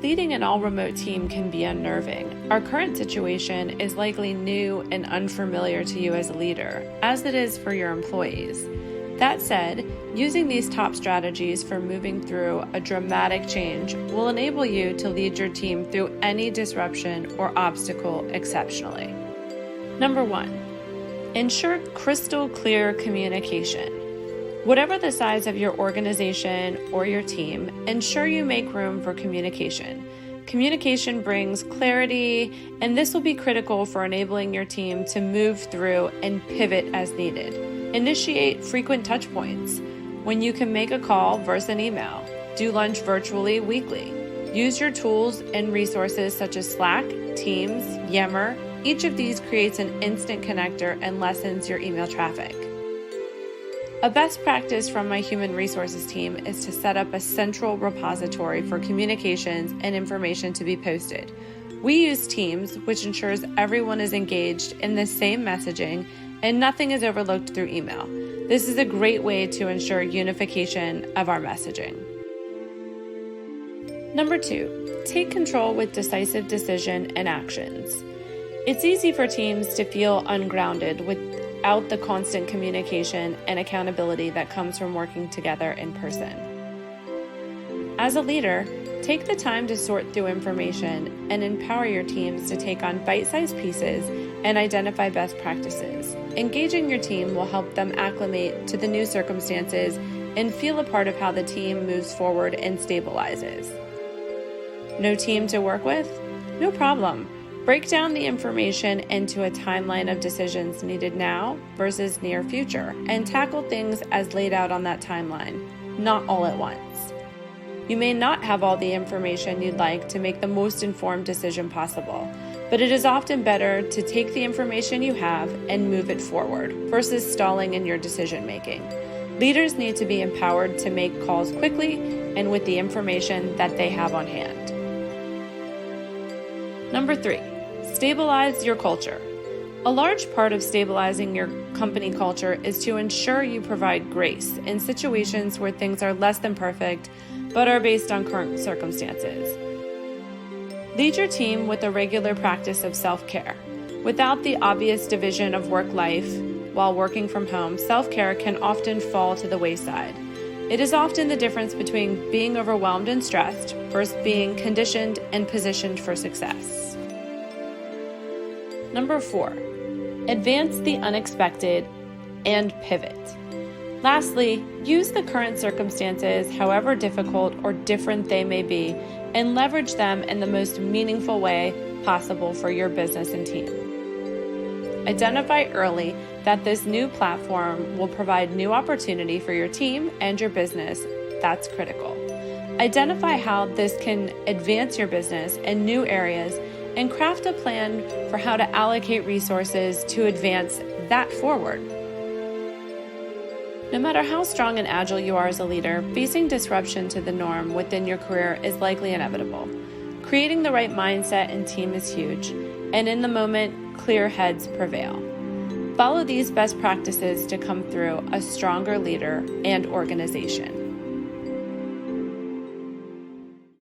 Leading an all-remote team can be unnerving. Our current situation is likely new and unfamiliar to you as a leader, as it is for your employees. That said, using these top strategies for moving through a dramatic change will enable you to lead your team through any disruption or obstacle exceptionally. Number 1, ensure crystal clear communication. Whatever the size of your organization or your team, ensure you make room for communication. Communication brings clarity, and this will be critical for enabling your team to move through and pivot as needed. Initiate frequent touch points when you can make a call versus an email. Do lunch virtually weekly. Use your tools and resources such as Slack, Teams, Yammer. Each of these creates an instant connector and lessens your email traffic. A best practice from my human resources team is to set up a central repository for communications and information to be posted. We use Teams, which ensures everyone is engaged in the same messaging and nothing is overlooked through email. This is a great way to ensure unification of our messaging. Number 2, take control with decisive decision and actions. It's easy for teams to feel ungrounded without the constant communication and accountability that comes from working together in person. As a leader, take the time to sort through information and empower your teams to take on bite-sized pieces and identify best practices. Engaging your team will help them acclimate to the new circumstances and feel a part of how the team moves forward and stabilizes. No team to work with? No problem. Break down the information into a timeline of decisions needed now versus near future, and tackle things as laid out on that timeline, not all at once. You may not have all the information you'd like to make the most informed decision possible, but it is often better to take the information you have and move it forward versus stalling in your decision making. Leaders need to be empowered to make calls quickly and with the information that they have on hand. Number 3, stabilize your culture. A large part of stabilizing your company culture is to ensure you provide grace in situations where things are less than perfect, but are based on current circumstances. Lead your team with a regular practice of self-care. Without the obvious division of work-life while working from home, self-care can often fall to the wayside. It is often the difference between being overwhelmed and stressed versus being conditioned and positioned for success. Number 4, advance the unexpected and pivot. Lastly, use the current circumstances, however difficult or different they may be, and leverage them in the most meaningful way possible for your business and team. Identify early that this new platform will provide new opportunity for your team and your business. That's critical. Identify how this can advance your business in new areas and craft a plan for how to allocate resources to advance that forward. No matter how strong and agile you are as a leader, facing disruption to the norm within your career is likely inevitable. Creating the right mindset and team is huge, and in the moment, clear heads prevail. Follow these best practices to come through a stronger leader and organization.